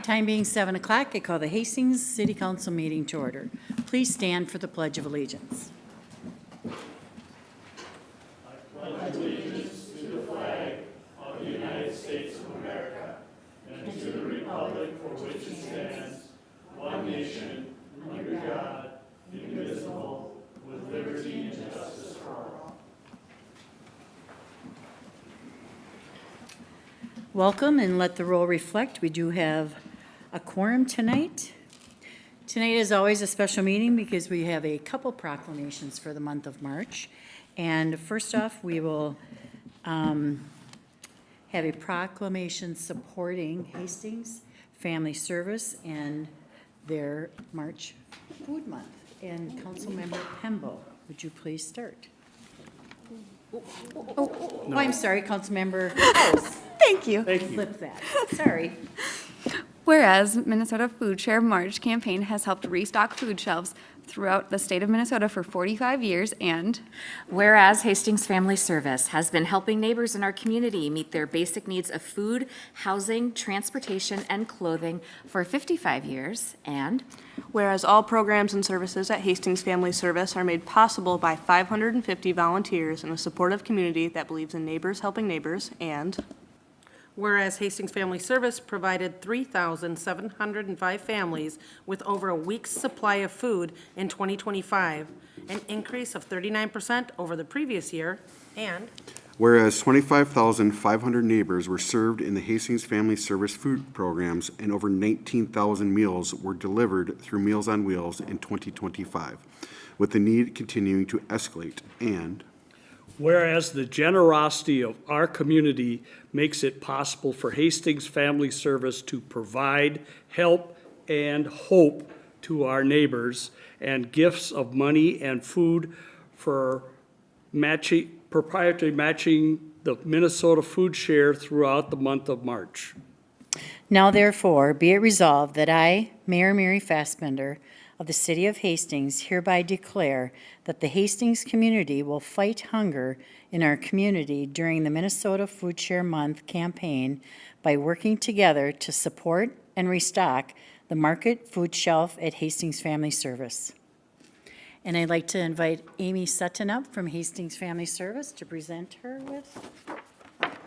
Time being 7 o'clock, I call the Hastings City Council meeting to order. Please stand for the Pledge of Allegiance. Welcome, and let the roll reflect. We do have a quorum tonight. Tonight is always a special meeting because we have a couple proclamations for the month of March. And first off, we will have a proclamation supporting Hastings Family Service and their March Food Month. And Councilmember Pembo, would you please start? Oh, I'm sorry, Councilmember House. Thank you. Flip that. Sorry. Whereas Minnesota Food Share March campaign has helped restock food shelves throughout the state of Minnesota for 45 years, and whereas Hastings Family Service has been helping neighbors in our community meet their basic needs of food, housing, transportation, and clothing for 55 years, and whereas all programs and services at Hastings Family Service are made possible by 550 volunteers in a supportive community that believes in neighbors helping neighbors, and whereas Hastings Family Service provided 3,705 families with over a week's supply of food in 2025, an increase of 39% over the previous year, and whereas 25,500 neighbors were served in the Hastings Family Service food programs and over 19,000 meals were delivered through Meals on Wheels in 2025, with the need continuing to escalate, and whereas the generosity of our community makes it possible for Hastings Family Service to provide help and hope to our neighbors, and gifts of money and food for proprietary matching the Minnesota Food Share throughout the month of March. Now therefore, be it resolved that I, Mayor Mary Fassbender, of the City of Hastings, hereby declare that the Hastings community will fight hunger in our community during the Minnesota Food Share Month campaign by working together to support and restock the market food shelf at Hastings Family Service. And I'd like to invite Amy Sutton up from Hastings Family Service to present her with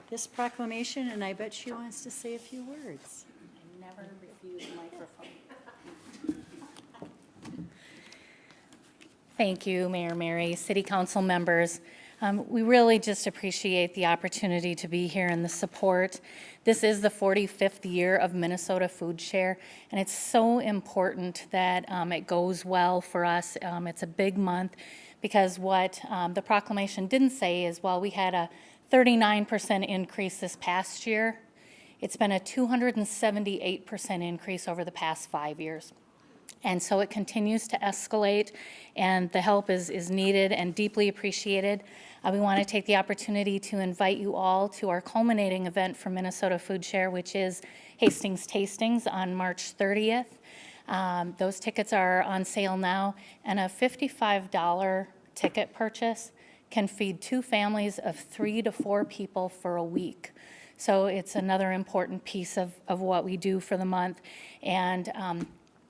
this proclamation, and I bet she wants to say a few words. I never refuse a microphone. Thank you, Mayor Mary, City Council members. We really just appreciate the opportunity to be here and the support. This is the 45th year of Minnesota Food Share, and it's so important that it goes well for us. It's a big month because what the proclamation didn't say is while we had a 39% increase this past year, it's been a 278% increase over the past 5 years. And so it continues to escalate, and the help is needed and deeply appreciated. We want to take the opportunity to invite you all to our culminating event for Minnesota Food Share, which is Hastings Tastings on March 30th. Those tickets are on sale now, and a $55 ticket purchase can feed 2 families of 3 to 4 people for a week. So it's another important piece of what we do for the month. And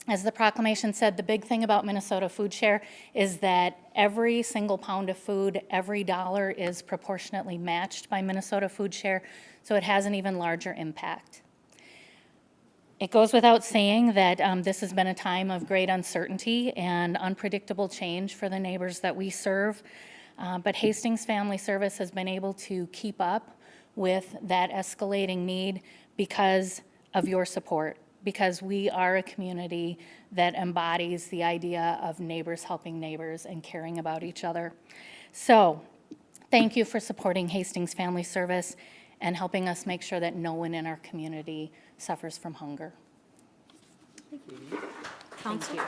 as the proclamation said, the big thing about Minnesota Food Share is that every single pound of food, every dollar is proportionately matched by Minnesota Food Share, so it has an even larger impact. It goes without saying that this has been a time of great uncertainty and unpredictable change for the neighbors that we serve, but Hastings Family Service has been able to keep up with that escalating need because of your support. Because we are a community that embodies the idea of neighbors helping neighbors and caring about each other. So, thank you for supporting Hastings Family Service and helping us make sure that no one in our community suffers from hunger. Thank you. Council.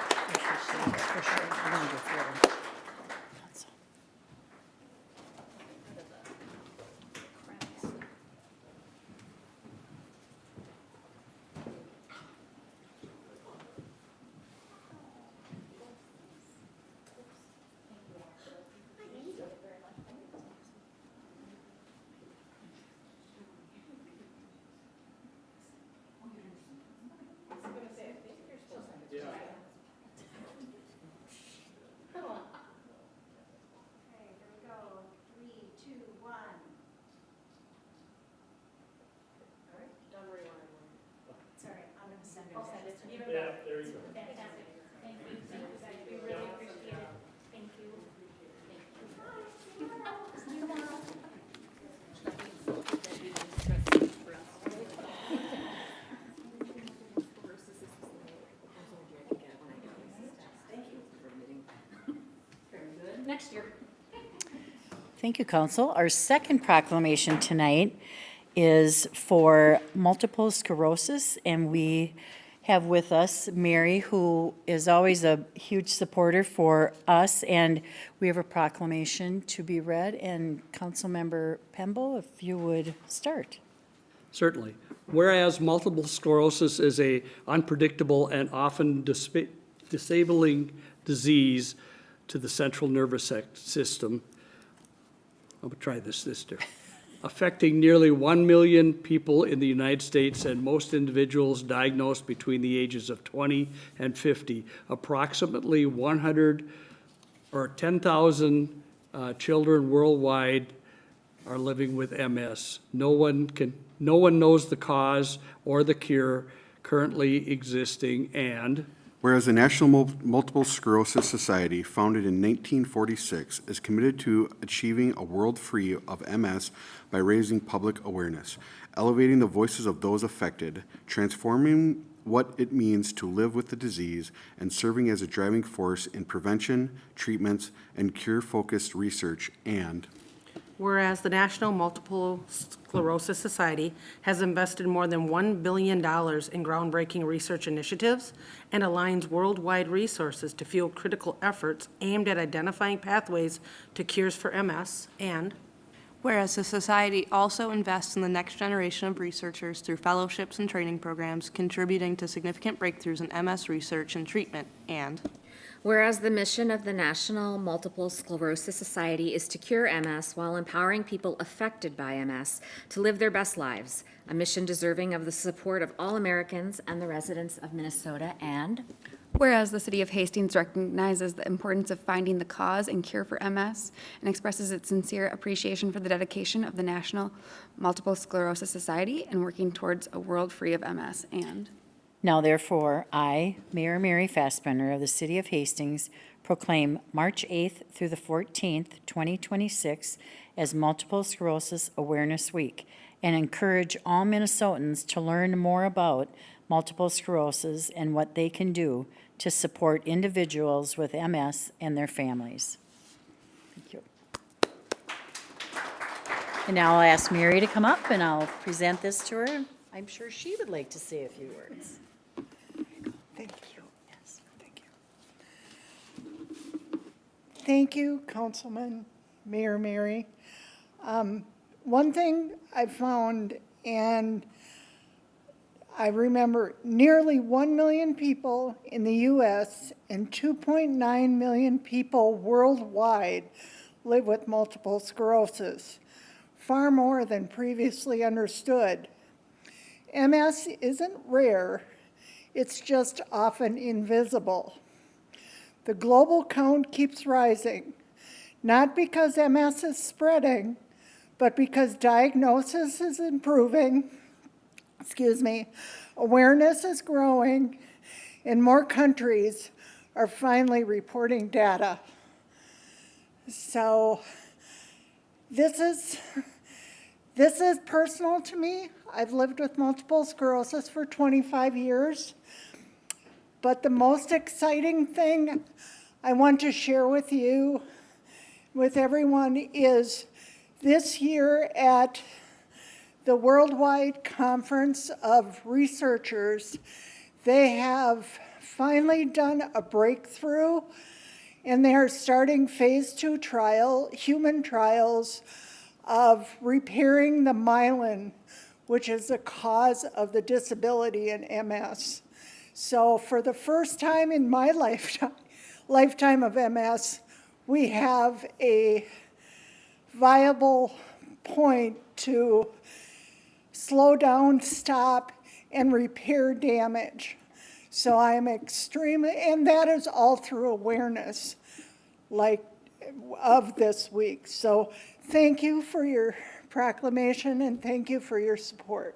Thank you, Council. Our second proclamation tonight is for multiple sclerosis, and we have with us Mary, who is always a huge supporter for us, and we have a proclamation to be read, and Councilmember Pemble, if you would start. Certainly. Whereas multiple sclerosis is a unpredictable and often disabling disease to the central nervous system, I'm gonna try this, sister. Affecting nearly 1 million people in the United States and most individuals diagnosed between the ages of 20 and 50. Approximately 100 or 10,000 children worldwide are living with MS. No one knows the cause or the cure currently existing, and Whereas the National Multiple Sclerosis Society, founded in 1946, is committed to achieving a world free of MS by raising public awareness, elevating the voices of those affected, transforming what it means to live with the disease, and serving as a driving force in prevention, treatments, and cure-focused research, and Whereas the National Multiple Sclerosis Society has invested more than $1 billion in groundbreaking research initiatives and aligns worldwide resources to fuel critical efforts aimed at identifying pathways to cures for MS, and Whereas the Society also invests in the next generation of researchers through fellowships and training programs, contributing to significant breakthroughs in MS research and treatment, and Whereas the mission of the National Multiple Sclerosis Society is to cure MS while empowering people affected by MS to live their best lives, a mission deserving of the support of all Americans and the residents of Minnesota, and Whereas the City of Hastings recognizes the importance of finding the cause and cure for MS and expresses its sincere appreciation for the dedication of the National Multiple Sclerosis Society in working towards a world free of MS, and Now therefore, I, Mayor Mary Fassbender of the City of Hastings, proclaim March 8th through the 14th, 2026 as Multiple Sclerosis Awareness Week, and encourage all Minnesotans to learn more about multiple sclerosis and what they can do to support individuals with MS and their families. Thank you. And now I'll ask Mary to come up and I'll present this to her. I'm sure she would like to say a few words. Thank you. Yes, thank you. Thank you, Councilman, Mayor Mary. One thing I found, and I remember nearly 1 million people in the U.S. and 2.9 million people worldwide live with multiple sclerosis, far more than previously understood. MS isn't rare, it's just often invisible. The global count keeps rising, not because MS is spreading, but because diagnosis is improving, awareness is growing, and more countries are finally reporting data. So this is personal to me. I've lived with multiple sclerosis for 25 years. But the most exciting thing I want to share with you, with everyone, is this year at the Worldwide Conference of Researchers, they have finally done a breakthrough, and they are starting phase 2 human trials of repairing the myelin, which is the cause of the disability in MS. So for the first time in my lifetime of MS, we have a viable point to slow down, stop, and repair damage. So I'm extremely, and that is all through awareness, of this week. So thank you for your proclamation, and thank you for your support.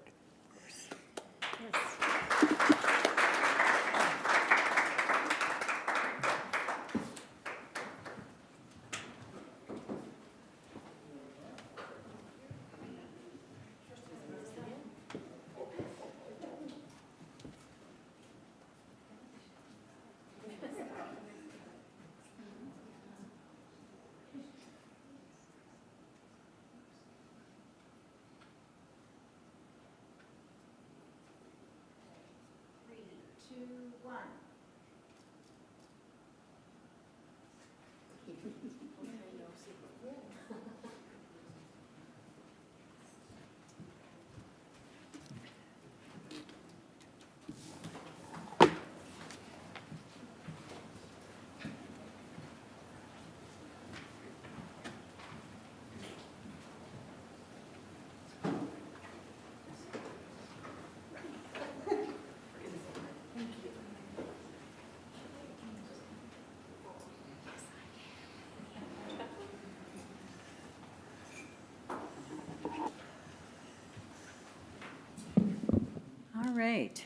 right.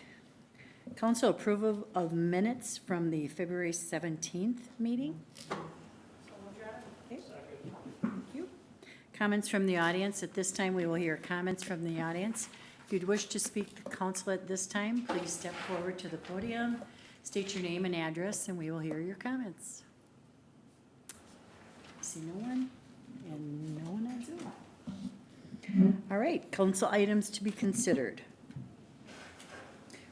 Council approval of minutes from the February 17th meeting? Okay. Thank you. Comments from the audience. At this time, we will hear comments from the audience. If you'd wish to speak to council at this time, please step forward to the podium, state your name and address, and we will hear your comments. See no one, and no one on Zoom. All right, council items to be considered.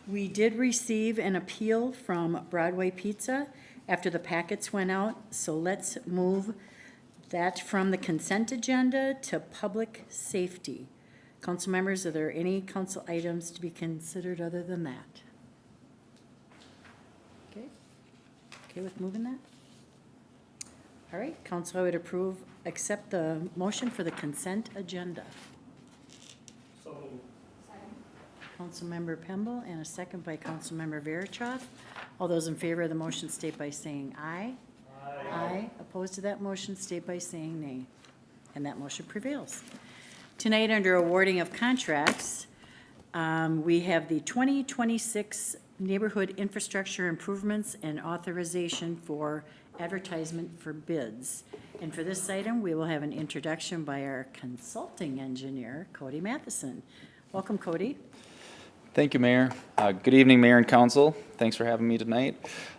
We did receive an appeal from Broadway Pizza after the packets went out, so let's move that from the consent agenda to public safety. Council members, are there any council items to be considered other than that? Okay, okay with moving that? All right, council, I would accept the motion for the consent agenda. Councilmember Pemble and a second by Councilmember Verichoff. All those in favor of the motion state by saying aye. Aye. Aye. Opposed to that motion state by saying nay. And that motion prevails. Tonight, under awarding of contracts, we have the 2026 Neighborhood Infrastructure Improvements and Authorization for Advertisement for bids. And for this item, we will have an introduction by our consulting engineer, Cody Matheson. Welcome, Cody. Thank you, Mayor. Good evening, Mayor and Council. Thanks for having me tonight.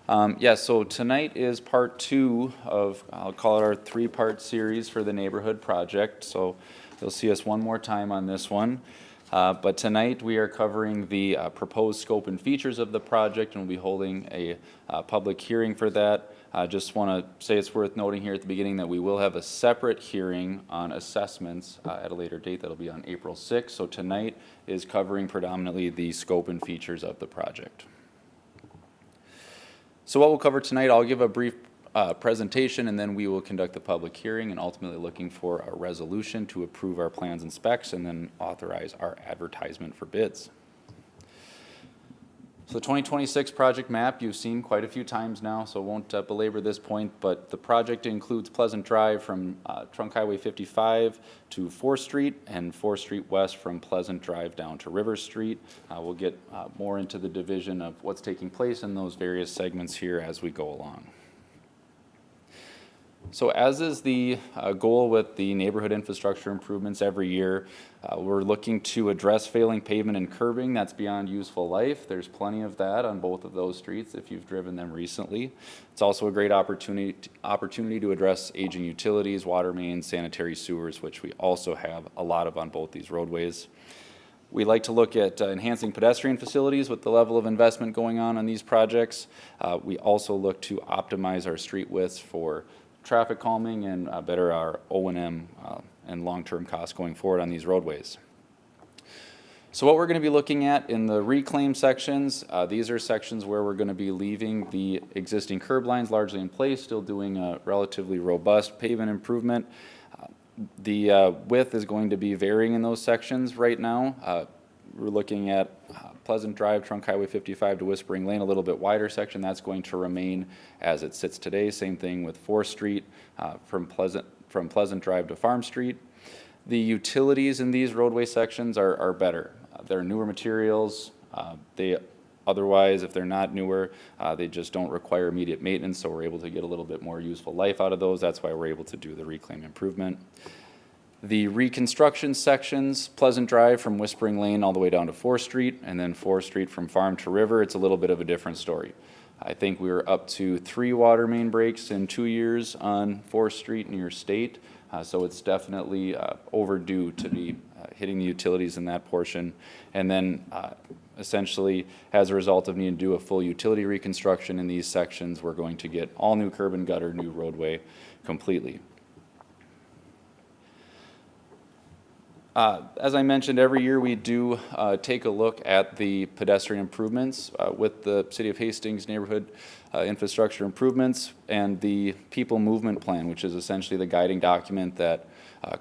So tonight is part 2 of, I'll call it our 3-part series for the neighborhood project. So you'll see us one more time on this one. But tonight we are covering the proposed scope and features of the project, and we'll be holding a public hearing for that. I just want to say it's worth noting here at the beginning that we will have a separate hearing on assessments at a later date. That'll be on April 6th. So tonight is covering predominantly the scope and features of the project. So what we'll cover tonight, I'll give a brief presentation, and then we will conduct the public hearing and ultimately looking for a resolution to approve our plans and specs and then authorize our advertisement for bids. So the 2026 project map you've seen quite a few times now, so I won't belabor this point, but the project includes Pleasant Drive from Trunk Highway 55 to 4th Street and 4th Street West from Pleasant Drive down to River Street. We'll get more into the division of what's taking place in those various segments here as we go along. So as is the goal with the neighborhood infrastructure improvements every year, we're looking to address failing pavement and curbing that's beyond useful life. There's plenty of that on both of those streets if you've driven them recently. It's also a great opportunity to address aging utilities, water mains, sanitary sewers, which we also have a lot of on both these roadways. We like to look at enhancing pedestrian facilities with the level of investment going on these projects. We also look to optimize our street widths for traffic calming and better our O&M and long-term costs going forward on these roadways. So what we're going to be looking at in the reclaim sections, these are sections where we're going to be leaving the existing curb lines largely in place, still doing a relatively robust pavement improvement. The width is going to be varying in those sections right now. We're looking at Pleasant Drive, Trunk Highway 55 to Whispering Lane, a little bit wider section. That's going to remain as it sits today. Same thing with 4th Street from Pleasant Drive to Farm Street. The utilities in these roadway sections are better. They're newer materials. Otherwise, if they're not newer, they just don't require immediate maintenance, so we're able to get a little bit more useful life out of those. That's why we're able to do the reclaim improvement. The reconstruction sections, Pleasant Drive from Whispering Lane all the way down to 4th Street, and then 4th Street from Farm to River, it's a little bit of a different story. I think we were up to 3 water main breaks in 2 years on 4th Street near State, so it's definitely overdue to be hitting the utilities in that portion. And then essentially, as a result of needing to do a full utility reconstruction in these sections, we're going to get all new curb and gutter, new roadway completely. As I mentioned, every year we do take a look at the pedestrian improvements with the City of Hastings neighborhood infrastructure improvements and the people movement plan, which is essentially the guiding document that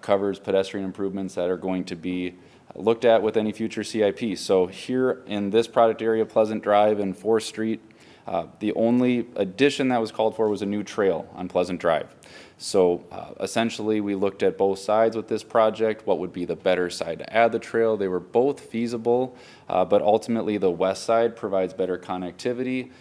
covers pedestrian improvements that are going to be looked at with any future CIP. So here in this product area, Pleasant Drive and 4th Street, The only addition that was called for was a new trail on Pleasant Drive. So essentially, we looked at both sides with this project, what would be the better side to add the trail. They were both feasible, but ultimately the west side provides better connectivity.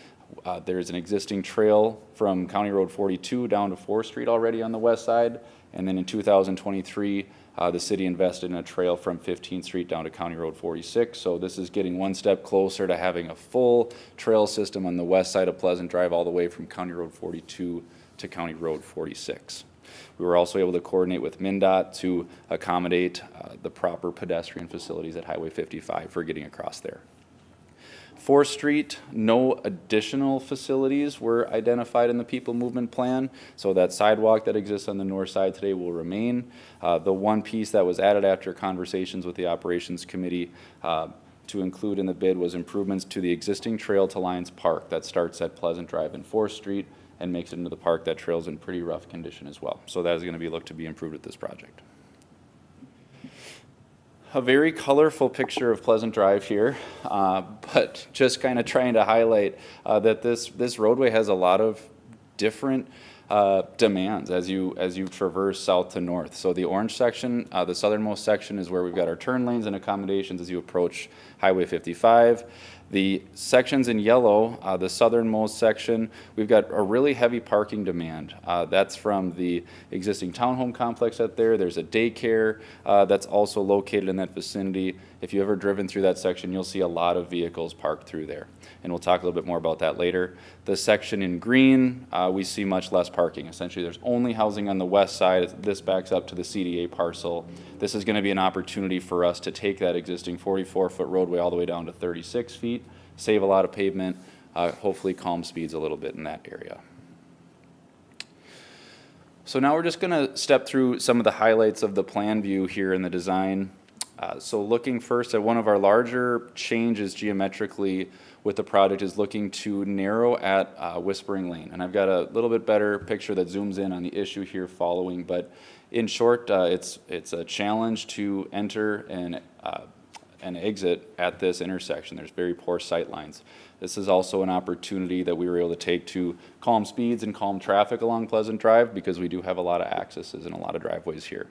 There's an existing trail from County Road 42 down to 4th Street already on the west side. And then in 2023, the city invested in a trail from 15th Street down to County Road 46. So this is getting one step closer to having a full trail system on the west side of Pleasant Drive all the way from County Road 42 to County Road 46. We were also able to coordinate with MnDOT to accommodate the proper pedestrian facilities at Highway 55 for getting across there. 4th Street, no additional facilities were identified in the people movement plan, so that sidewalk that exists on the north side today will remain. The one piece that was added after conversations with the operations committee to include in the bid was improvements to the existing trail to Lions Park that starts at Pleasant Drive and 4th Street and makes it into the park. That trail's in pretty rough condition as well, so that is going to be looked to be improved with this project. A very colorful picture of Pleasant Drive here, but just kind of trying to highlight that this roadway has a lot of different demands as you traverse south to north. So the orange section, the southernmost section, is where we've got our turn lanes and accommodations as you approach Highway 55. The sections in yellow, the southernmost section, we've got a really heavy parking demand. That's from the existing townhome complex out there. There's a daycare that's also located in that vicinity. If you've ever driven through that section, you'll see a lot of vehicles parked through there. And we'll talk a little bit more about that later. The section in green, we see much less parking. Essentially, there's only housing on the west side. This backs up to the CDA parcel. This is going to be an opportunity for us to take that existing 44-foot roadway all the way down to 36 feet, save a lot of pavement, hopefully calm speeds a little bit in that area. So now we're just going to step through some of the highlights of the plan view here in the design. So looking first at one of our larger changes geometrically with the project is looking to narrow at Whispering Lane. And I've got a little bit better picture that zooms in on the issue here following, but in short, it's a challenge to enter and exit at this intersection. There's very poor sight lines. This is also an opportunity that we were able to take to calm speeds and calm traffic along Pleasant Drive because we do have a lot of accesses and a lot of driveways here.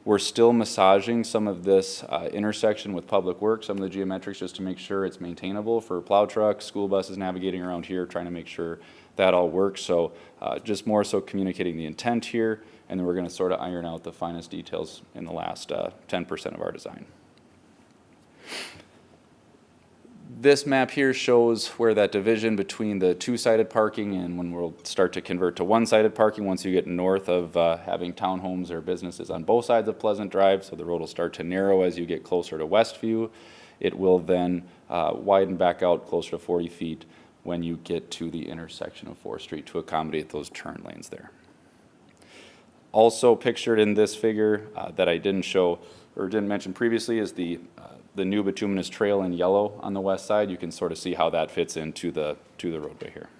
We're still massaging some of this intersection with Public Works, some of the geometrics, just to make sure it's maintainable for plow trucks, school buses navigating around here, trying to make sure that all works. So just more so communicating the intent here, and then we're going to sort of iron out the finest details in the last 10% of our design. This map here shows where that division between the two-sided parking and when we'll start to convert to one-sided parking once you get north of having townhomes or businesses on both sides of Pleasant Drive. So the road will start to narrow as you get closer to Westview. It will then widen back out closer to 40 feet when you get to the intersection of 4th Street to accommodate those turn lanes there. Also pictured in this figure that I didn't show or didn't mention previously is the new bituminous trail in yellow on the west side. You can sort of see how that fits into the roadway here.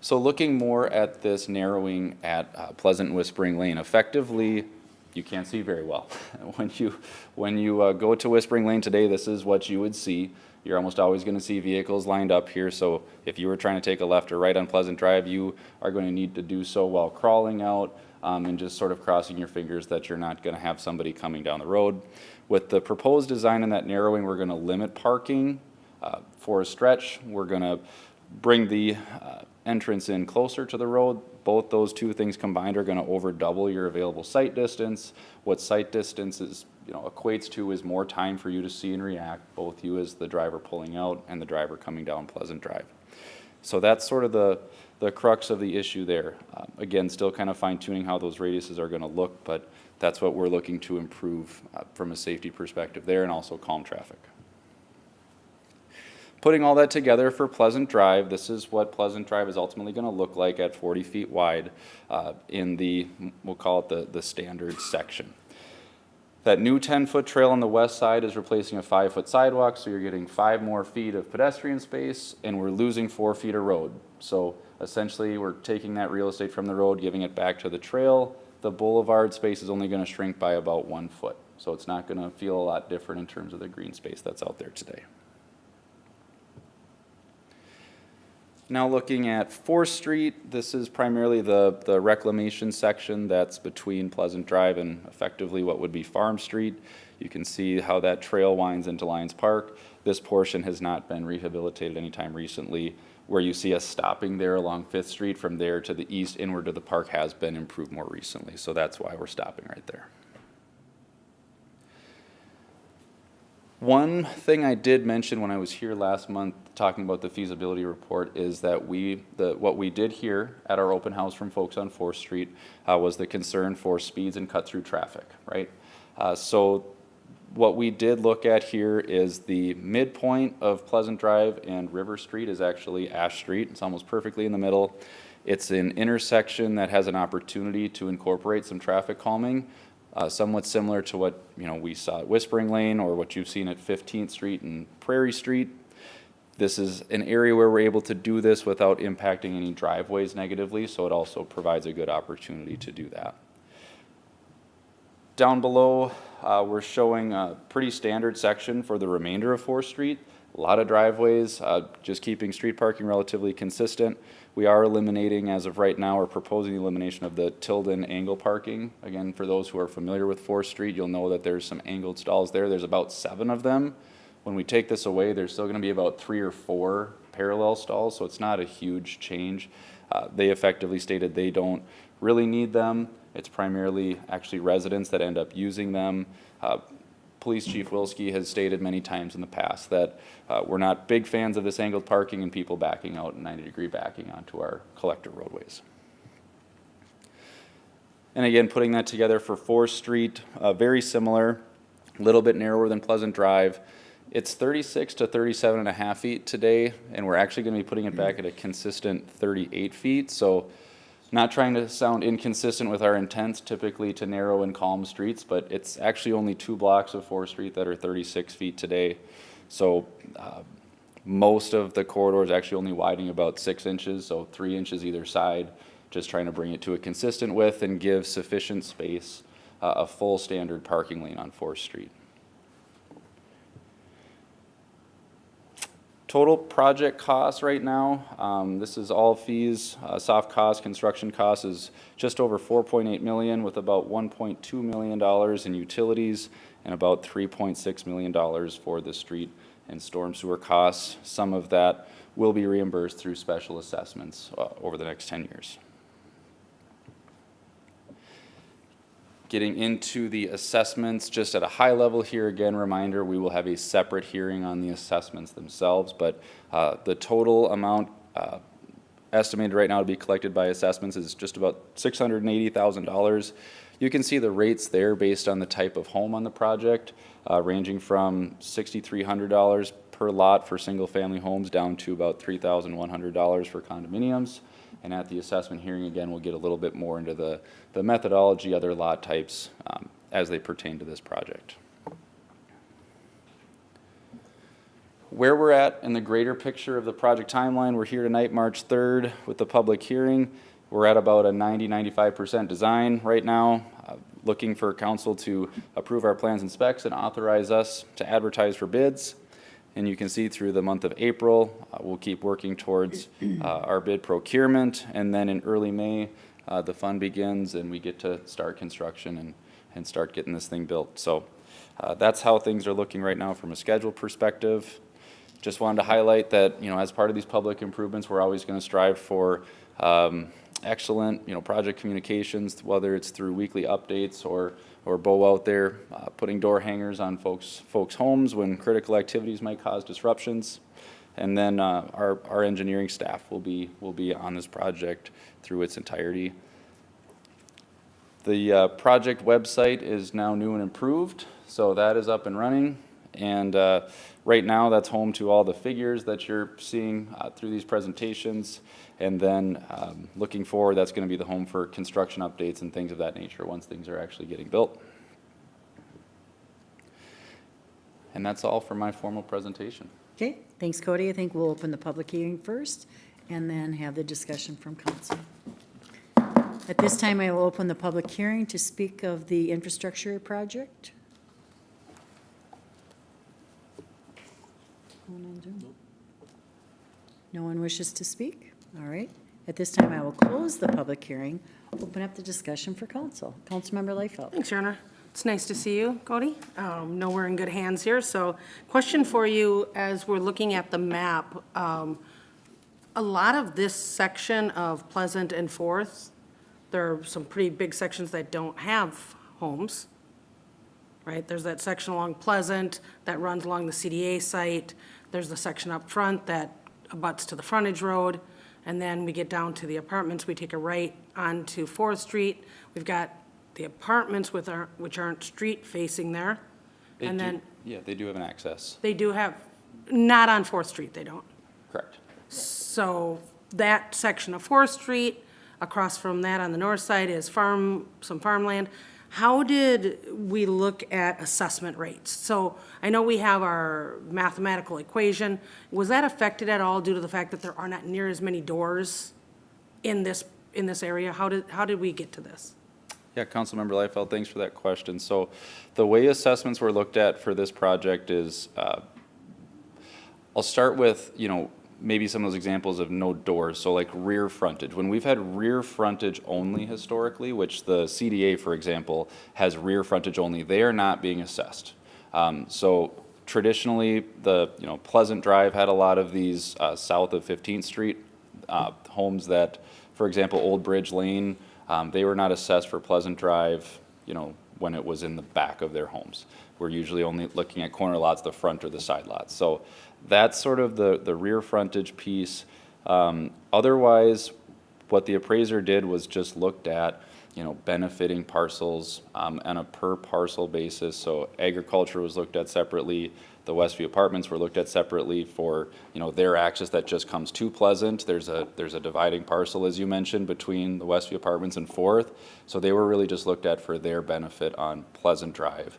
So looking more at this narrowing at Pleasant and Whispering Lane, effectively, you can't see very well. When you go to Whispering Lane today, this is what you would see. You're almost always going to see vehicles lined up here. So if you were trying to take a left or right on Pleasant Drive, you are going to need to do so while crawling out and just sort of crossing your fingers that you're not going to have somebody coming down the road. With the proposed design and that narrowing, we're going to limit parking for a stretch. We're going to bring the entrance in closer to the road. Both those two things combined are going to over double your available sight distance. What sight distance is, equates to is more time for you to see and react, both you as the driver pulling out and the driver coming down Pleasant Drive. So that's sort of the crux of the issue there. Again, still kind of fine-tuning how those radiuses are going to look, but that's what we're looking to improve from a safety perspective there and also calm traffic. Putting all that together for Pleasant Drive, this is what Pleasant Drive is ultimately going to look like at 40 feet wide in the, we'll call it the standard section. That new 10-foot trail on the west side is replacing a 5-foot sidewalk, so you're getting 5 more feet of pedestrian space, and we're losing 4 feet of road. So essentially, we're taking that real estate from the road, giving it back to the trail. The boulevard space is only going to shrink by about 1 foot, so it's not going to feel a lot different in terms of the green space that's out there today. Now looking at 4th Street, this is primarily the reclamation section that's between Pleasant Drive and effectively what would be Farm Street. You can see how that trail winds into Lions Park. This portion has not been rehabilitated anytime recently. Where you see us stopping there along 5th Street, from there to the east inward to the park has been improved more recently. So that's why we're stopping right there. One thing I did mention when I was here last month talking about the feasibility report is that what we did hear at our open house from folks on 4th Street was the concern for speeds and cut-through traffic, right? So what we did look at here is the midpoint of Pleasant Drive and River Street is actually Ash Street. It's almost perfectly in the middle. It's an intersection that has an opportunity to incorporate some traffic calming. Somewhat similar to what we saw at Whispering Lane or what you've seen at 15th Street and Prairie Street. This is an area where we're able to do this without impacting any driveways negatively, so it also provides a good opportunity to do that. Down below, we're showing a pretty standard section for the remainder of 4th Street. A lot of driveways, just keeping street parking relatively consistent. We are eliminating, as of right now, or proposing the elimination of the Tilden angle parking. Again, for those who are familiar with 4th Street, you'll know that there's some angled stalls there. There's about 7 of them. When we take this away, there's still going to be about 3 or 4 parallel stalls, so it's not a huge change. They effectively stated they don't really need them. It's primarily actually residents that end up using them. Police Chief Wilski has stated many times in the past that we're not big fans of this angled parking and people backing out and 90-degree backing onto our collector roadways. And again, putting that together for 4th Street, very similar, a little bit narrower than Pleasant Drive. It's 36 to 37.5 feet today, and we're actually going to be putting it back at a consistent 38 feet. So not trying to sound inconsistent with our intents typically to narrow and calm streets, but it's actually only 2 blocks of 4th Street that are 36 feet today. So most of the corridor is actually only widening about 6 inches, so 3 inches either side, just trying to bring it to a consistent width and give sufficient space, a full standard parking lane on 4th Street. Total project cost right now, this is all fees, soft cost, construction cost is just over $4.8 million with about $1.2 million in utilities and about $3.6 million for the street and storm sewer costs. Some of that will be reimbursed through special assessments over the next 10 years. Getting into the assessments, just at a high level here, again, reminder, we will have a separate hearing on the assessments themselves, but the total amount estimated right now to be collected by assessments is just about $680,000. You can see the rates there based on the type of home on the project, ranging from $6,300 per lot for single-family homes down to about $3,100 for condominiums. And at the assessment hearing, again, we'll get a little bit more into the methodology, other lot types as they pertain to this project. Where we're at in the greater picture of the project timeline, we're here tonight, March 3rd, with the public hearing. We're at about a 90-95% design right now, looking for council to approve our plans and specs and authorize us to advertise for bids. And you can see through the month of April, we'll keep working towards our bid procurement. And then in early May, the fund begins and we get to start construction and start getting this thing built. So that's how things are looking right now from a schedule perspective. Just wanted to highlight that, as part of these public improvements, we're always going to strive for excellent, project communications, whether it's through weekly updates or Bo out there putting door hangers on folks' homes when critical activities might cause disruptions. And then our engineering staff will be on this project through its entirety. The project website is now new and improved, so that is up and running. And right now, that's home to all the figures that you're seeing through these presentations. And then looking forward, that's going to be the home for construction updates and things of that nature once things are actually getting built. And that's all for my formal presentation. Okay, thanks, Cody. I think we'll open the public hearing first and then have the discussion from council. At this time, I will open the public hearing to speak of the infrastructure project. No one wishes to speak? All right. At this time, I will close the public hearing, open up the discussion for council. Councilmember Liefeld. Thanks, Your Honor. It's nice to see you, Cody. Know we're in good hands here. So question for you, as we're looking at the map, a lot of this section of Pleasant and Fourth, there are some pretty big sections that don't have homes, right? There's that section along Pleasant that runs along the CDA site. There's the section up front that abuts to the frontage road. And then we get down to the apartments. We take a right onto Fourth Street. We've got the apartments which aren't street facing there. And then Yeah, they do have an access. they do have, not on Fourth Street, they don't. Correct. So that section of Fourth Street, across from that on the north side is some farmland. How did we look at assessment rates? So I know we have our mathematical equation. Was that affected at all due to the fact that there are not near as many doors in this area? How did we get to this? Yeah, Councilmember Liefeld, thanks for that question. So the way assessments were looked at for this project is, I'll start with, maybe some of those examples of no doors, so like rear frontage. When we've had rear frontage only historically, which the CDA, for example, has rear frontage only, they are not being assessed. So traditionally, Pleasant Drive had a lot of these south of 15th Street homes that, for example, Old Bridge Lane, they were not assessed for Pleasant Drive, when it was in the back of their homes. We're usually only looking at corner lots, the front or the side lots. So that's sort of the rear frontage piece. Otherwise, what the appraiser did was just looked at, benefiting parcels on a per parcel basis. So agriculture was looked at separately. The Westview Apartments were looked at separately for, their access that just comes to Pleasant. There's a dividing parcel, as you mentioned, between the Westview Apartments and Fourth. So they were really just looked at for their benefit on Pleasant Drive.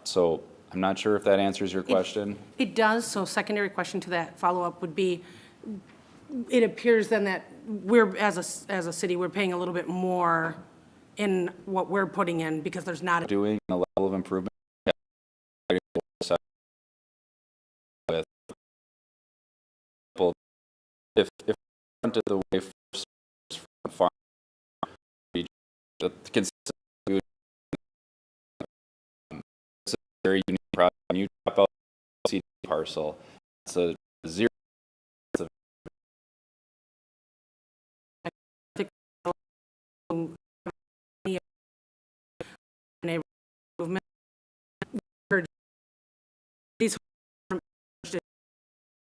So I'm not sure if that answers your question. It does. So secondary question to that follow-up would be, it appears then that we're, as a city, we're paying a little bit more in what we're putting in because there's not. Doing a level of improvement with people, if fronted the way from farm, consistently, this is a very unique project. When you drop out a CD parcel, it's a zero. Movement. These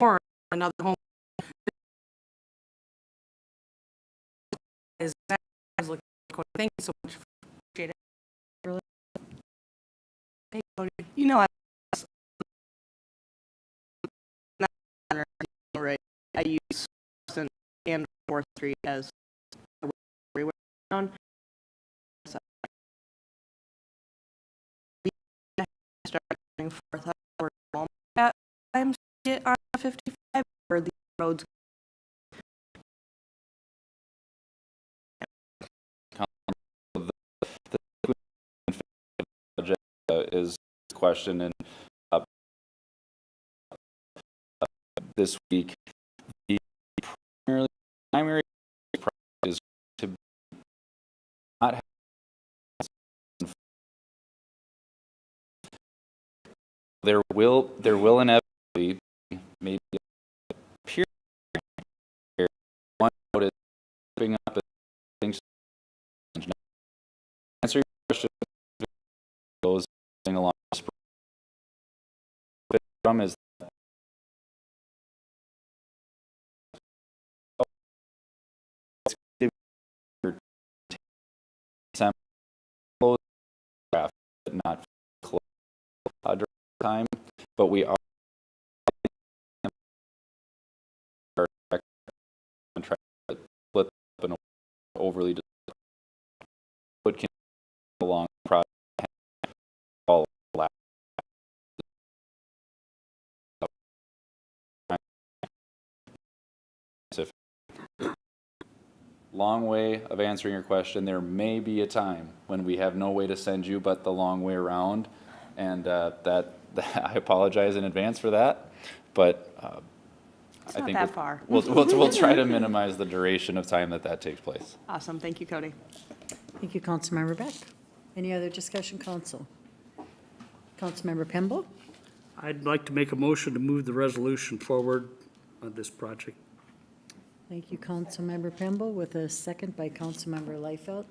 or another home is looking. Thank you so much. Appreciate it. Hey, Cody, right? I use Pleasant and Fourth Street as everywhere on. Starting Fourth or at times get on 55 or the roads. Is question and this week the primary project is to not have there will inevitably maybe a period where one node is picking up things. Answer your question goes along from is not close during time, but we are split up and overly but can along project all long way of answering your question. There may be a time when we have no way to send you but the long way around, and that I apologize in advance for that, but I not think that far. we'll try to minimize the duration of time that takes place. Awesome. Thank you, Cody. Thank you, Councilmember Beck. Any other discussion, council? Councilmember Pemble? I'd like to make a motion to move the resolution forward on this project. Thank you, Councilmember Pemble, with a second by Councilmember Liefeld.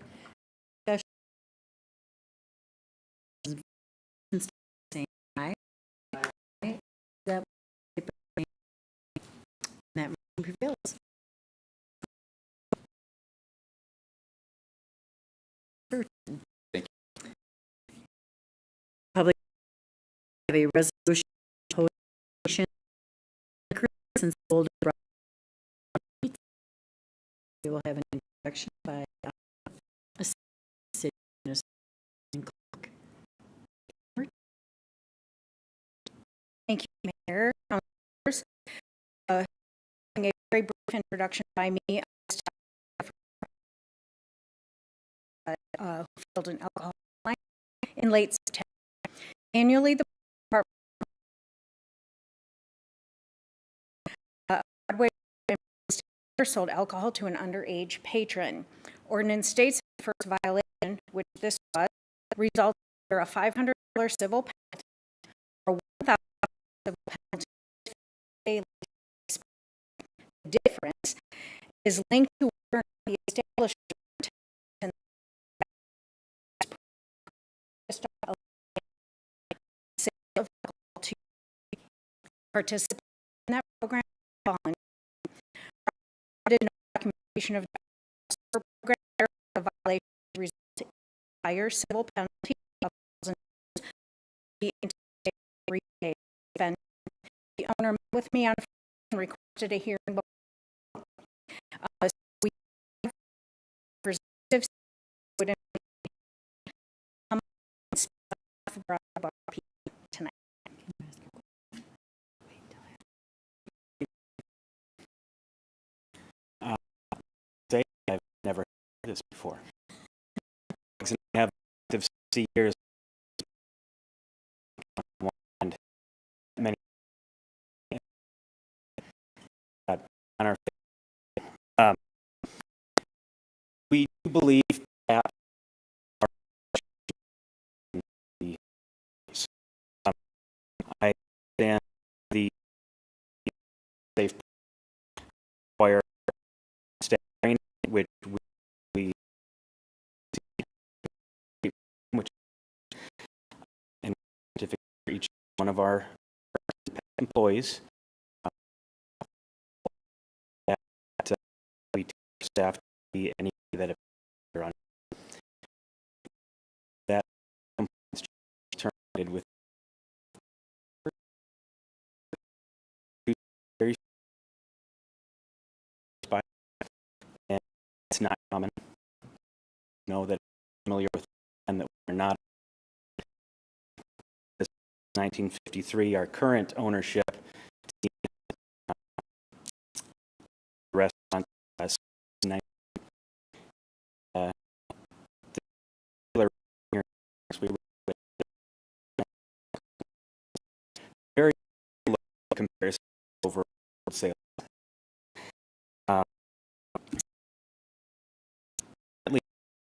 Saying aye. That motion prevails. Thank Public have a resolution prohibition since older. We will have an introduction by a city clerk. Thank you, Mayor. Councilors. A very brief introduction by me. Who filled an alcohol line in late September. Annually, the Broadway sold alcohol to an underage patron. Ordinance states the first violation, which this was, resulted in a $500 civil penalty or $1,000 civil penalty. The difference is linked to whether or not the establishment and sale of alcohol to participate in that program. Did no documentation of the program, the violation resulted in a higher civil penalty of $1,000. The owner met with me on and requested a hearing. We representatives would come tonight. I've never heard this before. I have active 60 years and many on our we do believe that I understand the safe require staff training, which we and for each one of our employees that we teach staff to be any that are on that terminated with very and it's not common. Know that I'm familiar with and that we're not. This 1953, our current ownership restaurant we were very low comparison over sales. At least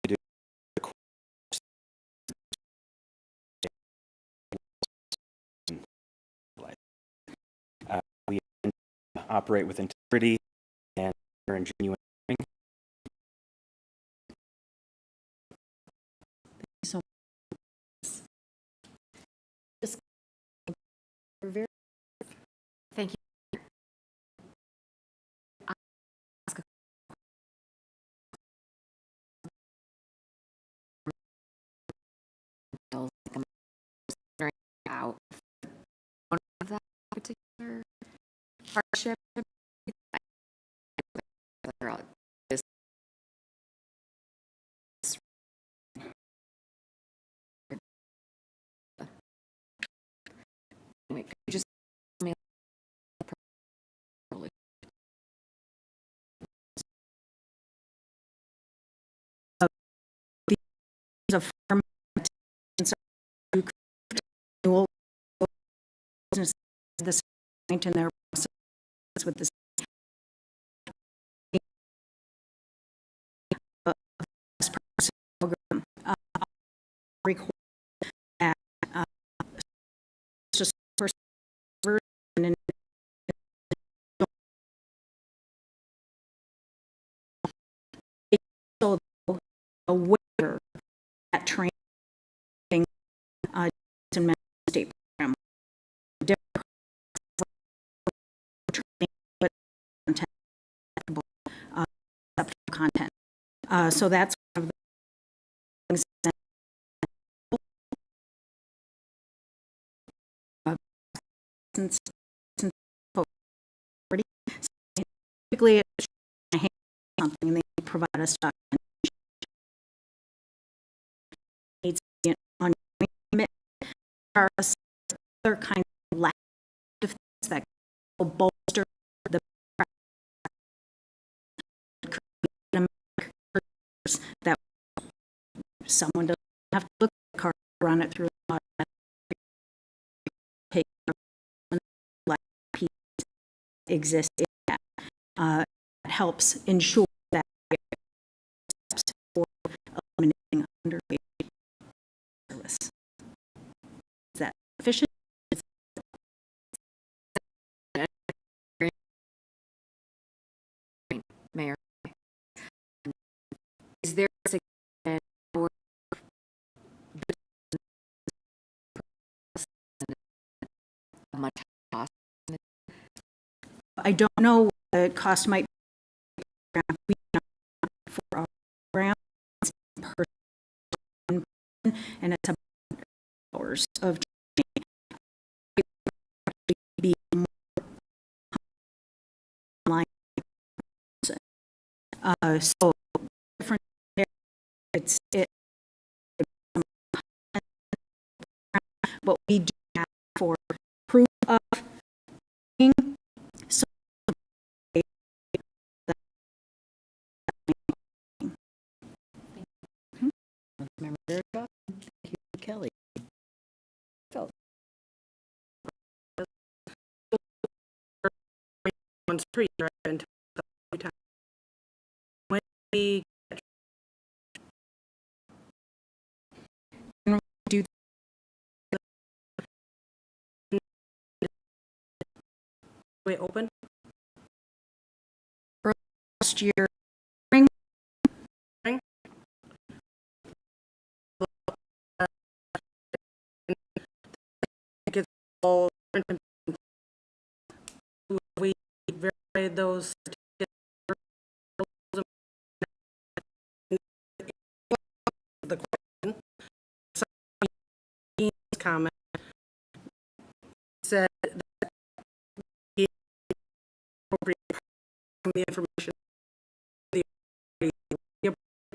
we do we operate with integrity and genuine. Thank you. Out one of that particular hardship. Wait, could you just a farm business this point in their with the program record at just first and then so aware that training in state program different training but content so that's one of the things that since typically it's something and they provide us needs to be on are other kinds of lack of things that will bolster the that someone doesn't have to look at the car, run it through exist in that helps ensure that for eliminating underage service. Is that efficient? Mayor, is there a significant or how much cost? I don't know what the cost might be for our program. It's per person, and it's about hours of training. Be more online. So different. It's it. But we do have for proof of being so Member Durga, thank you, Kelly. Phil. One's tree, right, and when we do we open, last year all we verified those the question comment said that the appropriate from the information the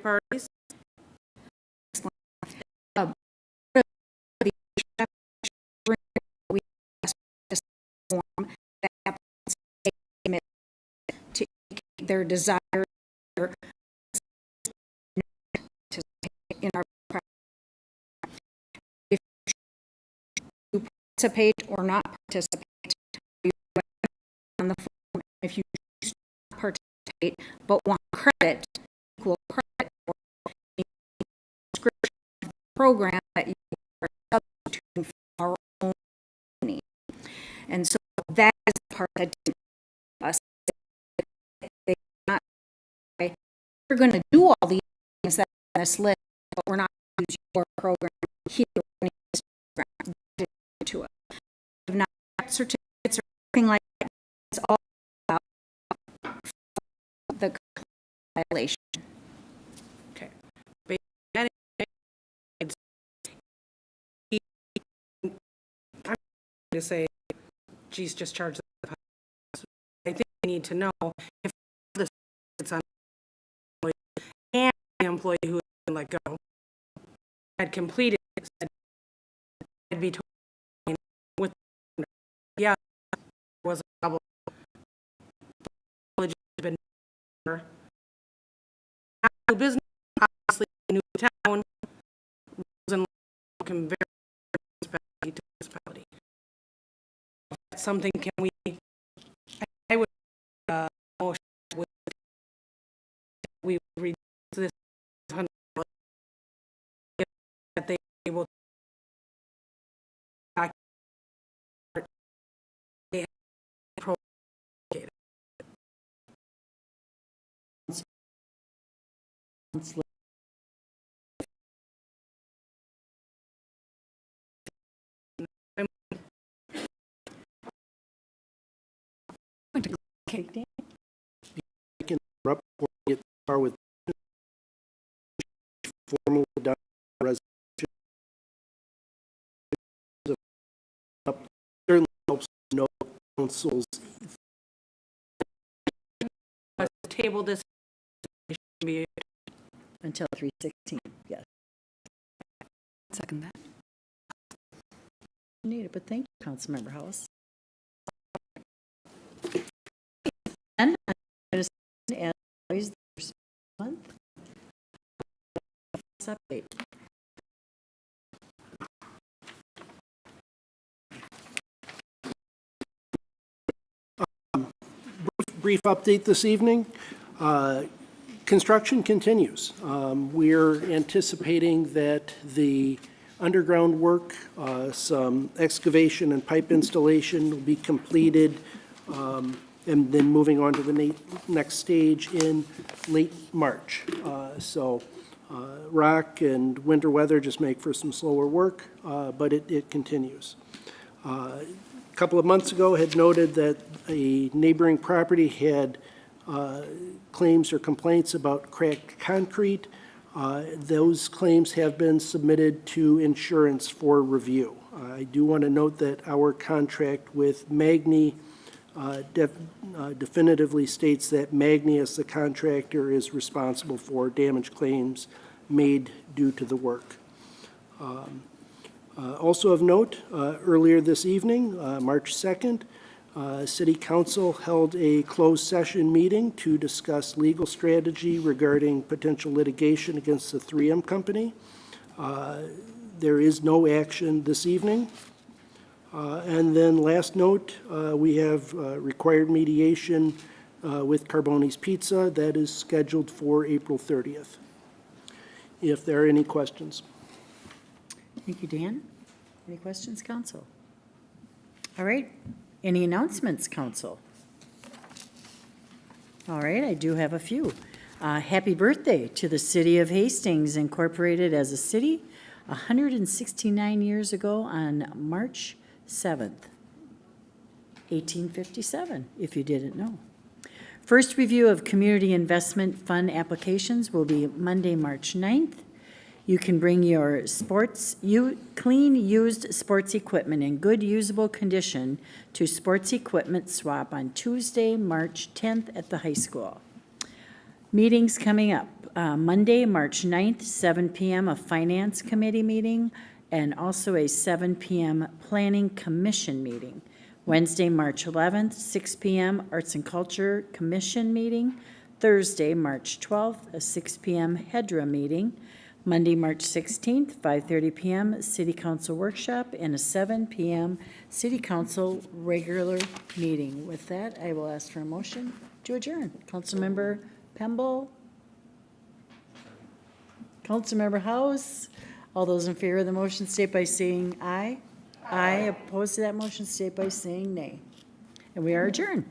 parties their desire to in our if you participate or not participate on the form if you choose to participate but want credit equal credit for the program that you are substituting for our own need. And so that is the part that didn't us we're going to do all these things that are on this list, but we're not going to use your program here to it. Not certificates or anything like that. It's all about the violation. okay. I'm to say, geez, just charge the I think we need to know if this it's on and the employee who had been let go had completed it, said I'd be told with yeah was a problem. Been new business, obviously new town, and can vary municipality to municipality. That's something can we? I would we reduce this $100 that they will they have promulgated. Can interrupt or get far with formal adoption resolution. Certainly helps know councils. Table this Until 3:16, yes. Second that. Need it, but thank you, Councilmember House. And I'm going to send, as always, the first month. Update. Brief update this evening. Construction continues. We're anticipating that the underground work, some excavation and pipe installation will be completed, and then moving on to the next stage in late March. So rock and winter weather just make for some slower work, but it continues. A couple of months ago had noted that a neighboring property had claims or complaints about cracked concrete. Those claims have been submitted to insurance for review. I do want to note that our contract with Magni definitively states that Magni, as the contractor, is responsible for damage claims made due to the work. Also of note, earlier this evening, March 2nd, City Council held a closed session meeting to discuss legal strategy regarding potential litigation against the 3M company. There is no action this evening. And then last note, we have required mediation with Carboni's Pizza. That is scheduled for April 30th. If there are any questions. Thank you, Dan. Any questions, Council? All right. Any announcements, Council? All right, I do have a few. Happy birthday to the City of Hastings, incorporated as a city 169 years ago on March 7th, 1857, if you didn't know. First review of Community Investment Fund applications will be Monday, March 9th. You can bring your clean used sports equipment in good usable condition to sports equipment swap on Tuesday, March 10th at the high school. Meetings coming up. Monday, March 9th, 7 p.m. a Finance Committee meeting and also a 7 p.m. Planning Commission meeting. Wednesday, March 11th, 6 p.m. Arts and Culture Commission meeting. Thursday, March 12th, a 6 p.m. HEDRA meeting. Monday, March 16th, 5:30 p.m. City Council workshop and a 7 p.m. City Council regular meeting. With that, I will ask for a motion to adjourn. Councilmember Pemble? Councilmember House? All those in favor of the motion state by saying aye. Aye. Opposed to that motion state by saying nay. And we are adjourned.